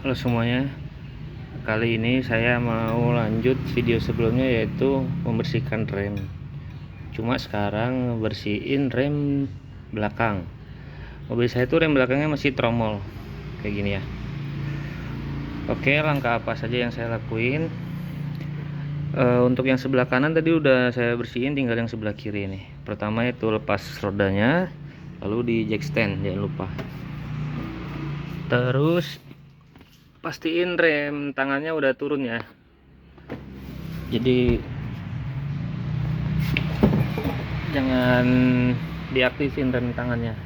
Halo semuanya, kali ini saya mau lanjut video sebelumnya, yaitu membersihkan rem. Cuma sekarang bersihin rem belakang. Mobil saya itu rem belakangnya masih tromol kayak gini ya. Oke, langkah apa saja yang saya lakuin? Untuk yang sebelah kanan tadi udah saya bersihin, tinggal yang sebelah kiri nih. Pertama itu lepas rodanya, lalu di jack stand jangan lupa. Terus pastiin rem tangannya udah turun ya. Jadi jangan diaktifin rem tangannya.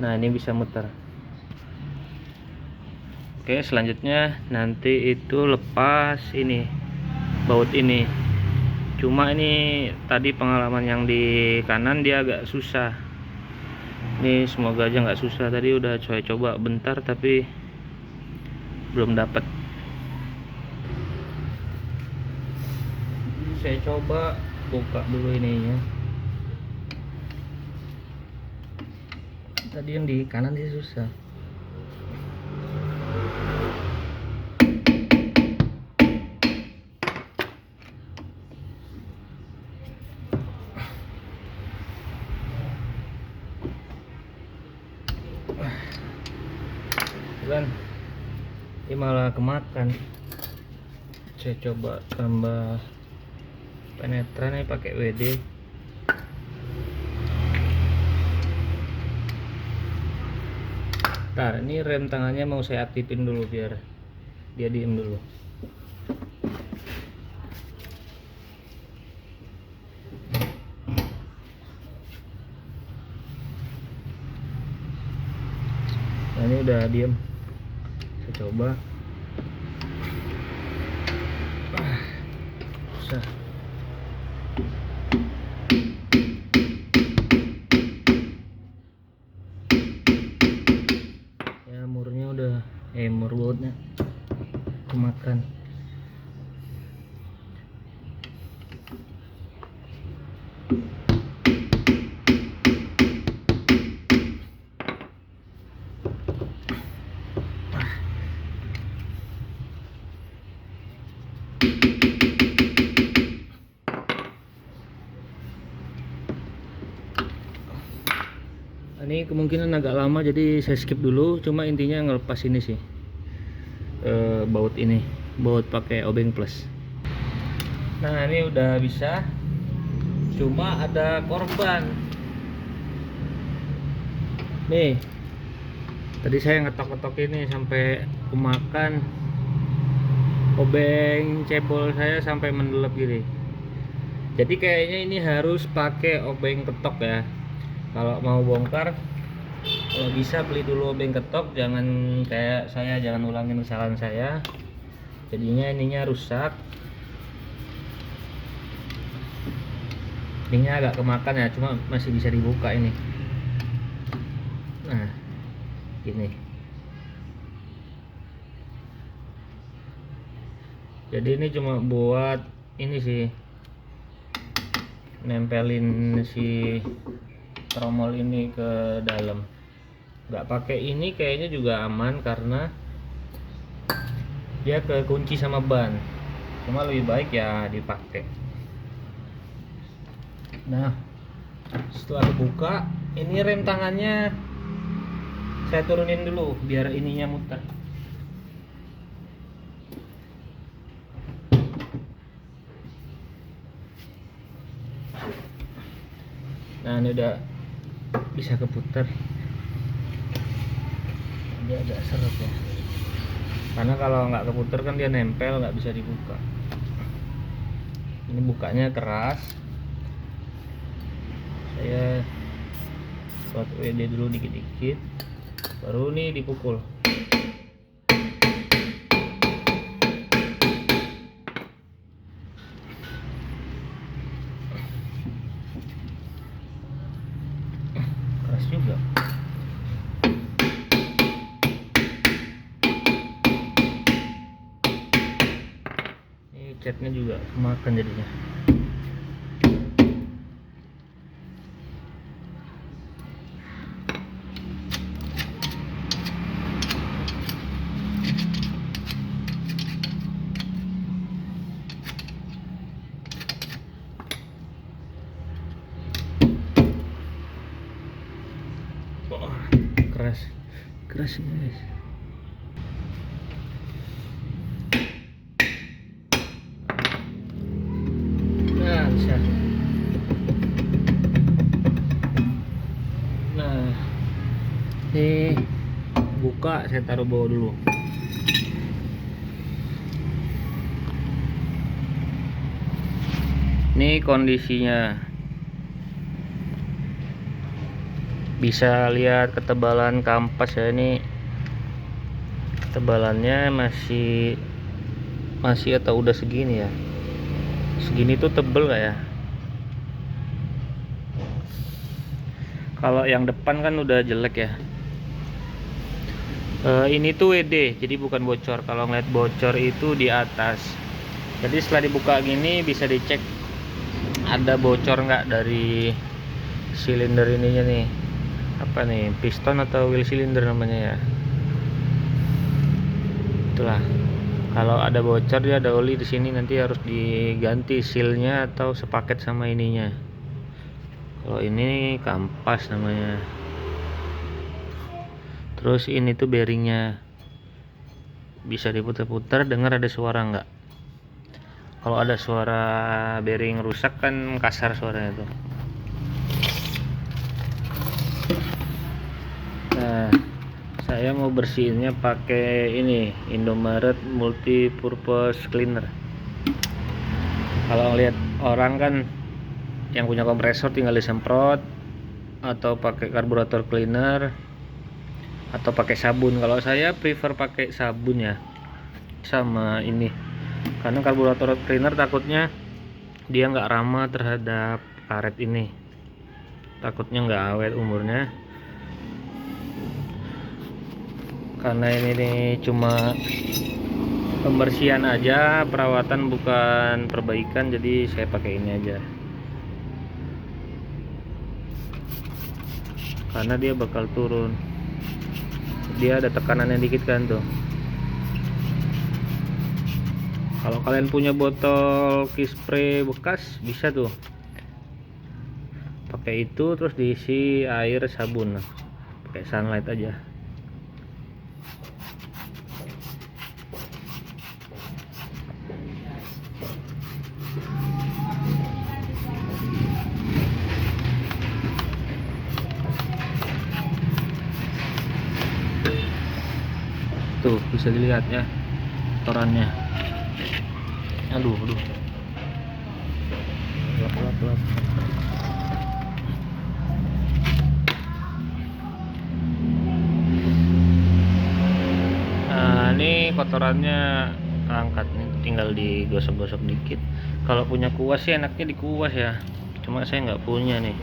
Nah, ini bisa muter. Oke, selanjutnya nanti itu lepas ini baut ini. Cuma ini tadi pengalaman yang di kanan dia agak susah. Ini semoga aja nggak susah. Tadi udah coba bentar tapi belum dapat. Saya coba buka dulu ininya. Tadi yang di kanan sih susah. Kan ini malah kemakan. Saya coba tambah penetran nih pakai WD. Ntar ini rem tangannya mau saya aktifin dulu biar dia diem dulu. Nah, ini udah diem. Saya coba. Susah. Ya, murnya udah mur bautnya kemakan. Ini kemungkinan agak lama jadi saya skip dulu, cuma intinya ngelepas ini sih, baut ini, baut pakai obeng plus. Nah, ini udah bisa, cuma ada korban nih. Tadi saya ngetok-ngetok ini sampai kemakan, obeng cebol saya sampai mendelep gini. Jadi kayaknya ini harus pakai obeng ketok ya. Kalau mau bongkar, kalau bisa beli dulu obeng ketok, jangan kayak saya, jangan ulangin kesalahan saya. Jadinya ininya rusak, ininya agak kemakan ya, cuma masih bisa dibuka ini. Nah, gini. Jadi ini cuma buat ini sih, nempelin si tromol ini ke dalam. Nggak pakai ini kayaknya juga aman karena dia kekunci sama ban. Cuma lebih baik ya dipakai. Nah, setelah dibuka, ini rem tangannya saya turunin dulu biar ininya muter. Nah, ini udah bisa keputar. Dia agak seret ya, karena kalau nggak keputar kan dia nempel, nggak bisa dibuka. Ini bukanya keras. Saya buat WD dulu dikit-dikit, baru nih dipukul. Keras juga. Ini catnya juga kemakan jadinya. keras guys. Nah bisa. Nah ini buka, saya taruh bawah dulu. Ini kondisinya, bisa lihat ketebalan kampas ya. Ini ketebalannya masih atau udah segini ya, segini tuh tebel gak ya? Kalau yang depan kan udah jelek ya. Ini tuh WD, jadi bukan bocor. Kalau ngeliat bocor itu di atas. Jadi setelah dibuka gini bisa dicek ada bocor nggak dari silinder ininya nih. Apa nih, piston atau wheel cylinder namanya ya. Itulah. Kalau ada bocor, dia ada oli di sini, nanti harus diganti sealnya atau sepaket sama ininya. Kalau ini kampas namanya. Terus ini tuh bearingnya, bisa diputar-putar, dengar ada suara nggak? Kalau ada suara bearing rusak kan kasar suaranya tuh. Nah, saya mau bersihinnya pakai ini Indomaret Multipurpose Cleaner. Kalau ngeliat orang kan yang punya kompresor tinggal disemprot, atau pakai karburator cleaner, atau pakai sabun. Kalau saya prefer pakai sabun ya, sama ini, karena karburator cleaner takutnya dia nggak ramah terhadap karet ini, takutnya nggak awet umurnya. Karena ini nih cuma pembersihan aja, perawatan bukan perbaikan, jadi saya pakai ini aja. Karena dia bakal turun, dia ada tekanannya dikit kan tuh. Kalau kalian punya botol key spray bekas bisa tuh pakai itu, terus diisi air sabun, pakai Sunlight aja. Tuh bisa dilihat ya kotorannya. Aduh lap. Nah ini kotorannya angkat nih, tinggal digosok-gosok dikit. Kalau punya kuas sih enaknya dikuas ya, cuma saya nggak punya nih.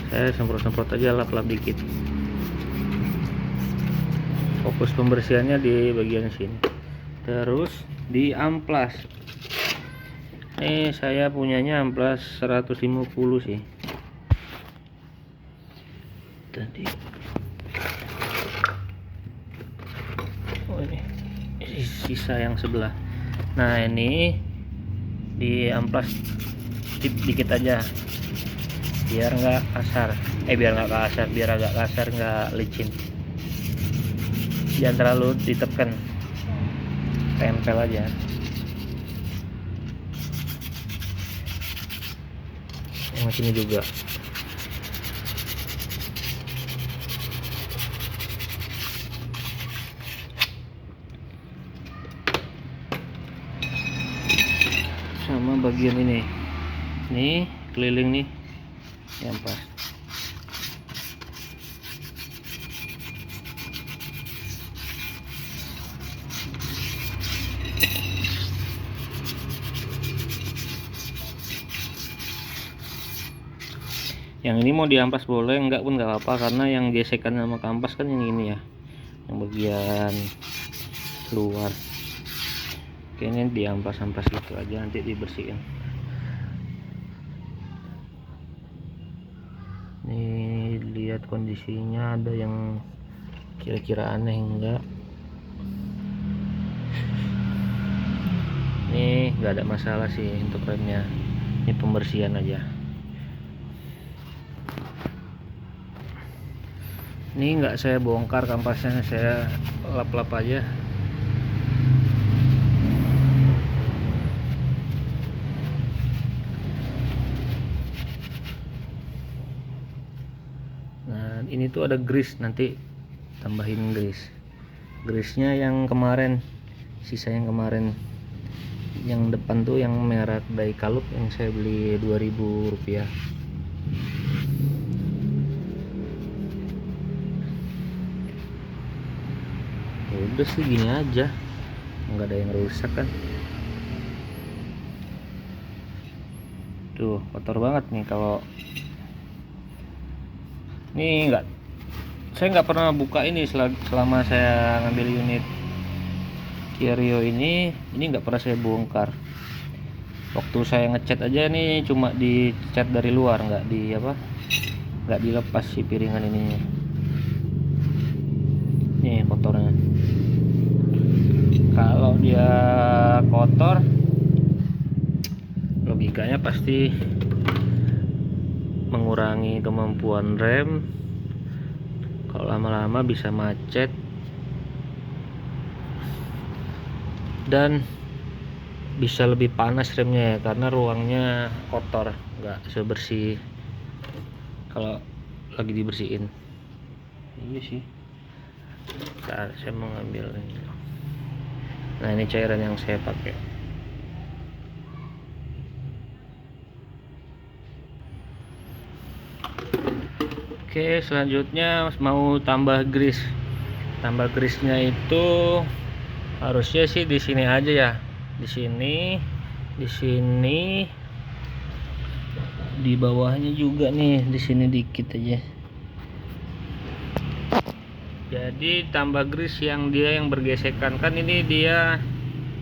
Saya semprot-semprot aja, lap-lap dikit. Fokus pembersihannya di bagian sini, terus di amplas. Ini saya punyanya amplas 150 sih tadi. Oh ini sisa yang sebelah. Nah ini di amplas dikit aja, biar nggak kasar, biar agak kasar, nggak licin. Jangan terlalu ditekan, tempel aja. Yang sini juga. Sama bagian ini keliling nih yang pas. Yang ini mau diampas boleh, enggak pun nggak apa-apa, karena yang gesekan sama kampas kan yang ini ya, yang bagian luar. Oke, ini diampas-ampas gitu aja, nanti dibersihin. Nih lihat kondisinya, ada yang kira-kira aneh enggak? Nih nggak ada masalah sih untuk remnya, ini pembersihan aja. Ini nggak saya bongkar kampasnya, saya lap-lap aja. Nah ini tuh ada grease, nanti tambahin grease-nya yang kemarin, sisa yang kemarin, yang depan tuh yang merek Daikalup yang saya beli 2000 rupiah. Udah sih gini aja, nggak ada yang rusak kan. Tuh kotor banget nih. Kalau ini saya nggak pernah buka ini selama saya ngambil unit Kia Rio ini nggak pernah saya bongkar. Waktu saya ngecat aja nih cuma dicat dari luar, nggak dilepas si piringan ininya. Nih kotornya. Kalau dia kotor, logikanya pasti mengurangi kemampuan rem. Kalau lama-lama bisa macet dan bisa lebih panas remnya ya, karena ruangnya kotor, nggak sebersih kalau lagi dibersihin. Ini sih. Bentar, saya mau ngambil ini. Nah ini cairan yang saya pakai. Oke, selanjutnya mau tambah grease. Tambah grease-nya itu harusnya sih di sini aja ya. Di sini, di bawahnya juga nih, di sini dikit aja. Jadi tambah grease yang bergesekan, kan ini dia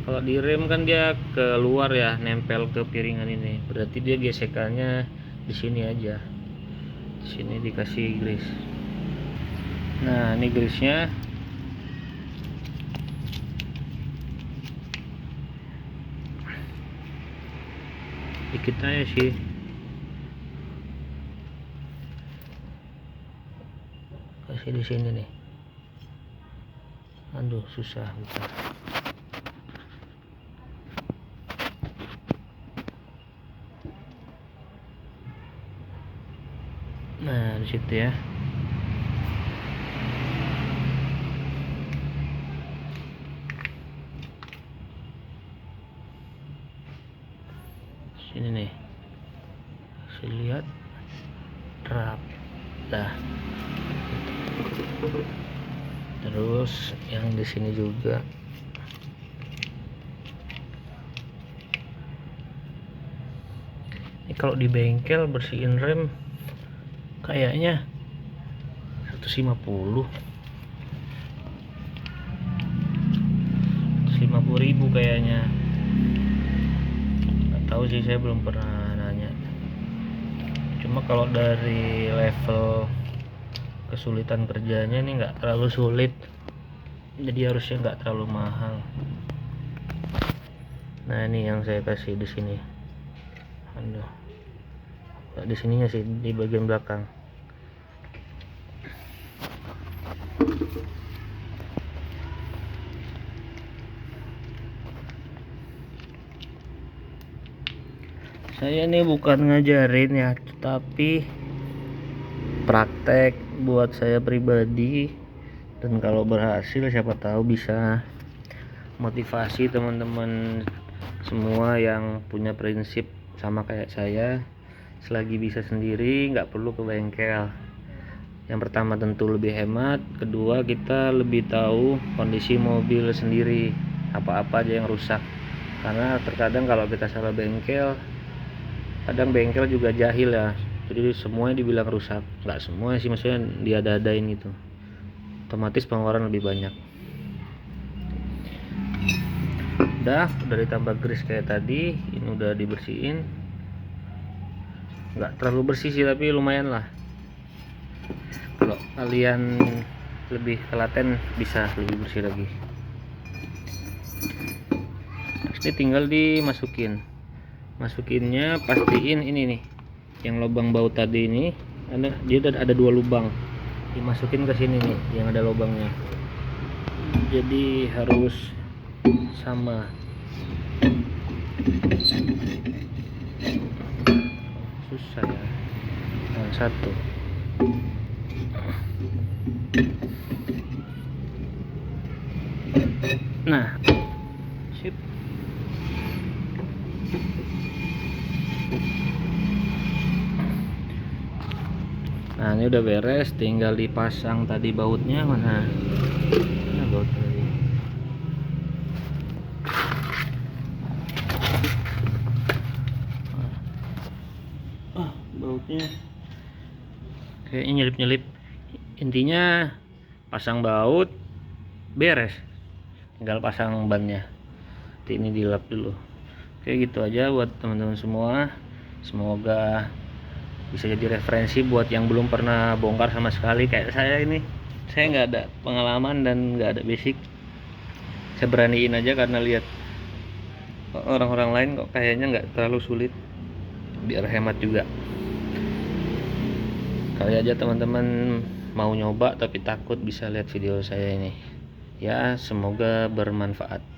kalau di rem kan dia keluar ya, nempel ke piringan ini. Berarti dia gesekannya di sini aja. Di sini dikasih grease. Nah, ini grease-nya. Dikit aja sih. Kasih di sini nih. Aduh, susah bentar. Nah, di situ ya. Sini nih. Saya lihat rap. Dah. Terus yang di sini juga. Ini kalau di bengkel bersihin rem kayaknya 150.000 kayaknya. Nggak tahu sih, saya belum pernah nanya. Cuma kalau dari level kesulitan kerjanya ini nggak terlalu sulit, jadi harusnya nggak terlalu mahal. Nah ini yang saya kasih di sini. Aduh, nggak di sininya sih, di bagian belakang. Saya nih bukan ngajarin ya, tapi praktek buat saya pribadi, dan kalau berhasil siapa tahu bisa motivasi teman-teman semua yang punya prinsip sama kayak saya. Selagi bisa sendiri, nggak perlu ke bengkel. Yang pertama tentu lebih hemat, kedua kita lebih tahu kondisi mobil sendiri, apa-apa aja yang rusak. Karena terkadang kalau kita salah bengkel, kadang bengkel juga jahil ya, jadi semuanya dibilang rusak. Nggak semua sih, maksudnya diada-adain gitu, otomatis pengeluaran lebih banyak. Udah ditambah grease kayak tadi. Ini udah dibersihin, nggak terlalu bersih sih, tapi lumayan lah. Kalau kalian lebih telaten bisa lebih bersih lagi. Terus ini tinggal masukinnya, pastiin ini nih yang lubang baut tadi ini dia ada 2 lubang. dimasukin ke sini nih yang ada lubangnya, jadi harus sama. Susah ya. Nah, satu. Nah, sip. Nah, ini udah beres, tinggal dipasang tadi bautnya. Mana baut tadi? Bautnya kayaknya nyelip-nyelip. Intinya pasang baut beres, tinggal pasang bannya. Ini dilap dulu. Oke, gitu aja buat teman-teman semua. Semoga bisa jadi referensi buat yang belum pernah bongkar sama sekali kayak saya ini. Saya nggak ada pengalaman dan nggak ada basic. Saya beraniin aja karena lihat orang-orang lain kok kayaknya nggak terlalu sulit, biar hemat juga. Kali aja teman-teman mau nyoba tapi takut, bisa lihat video saya ini ya. Semoga bermanfaat.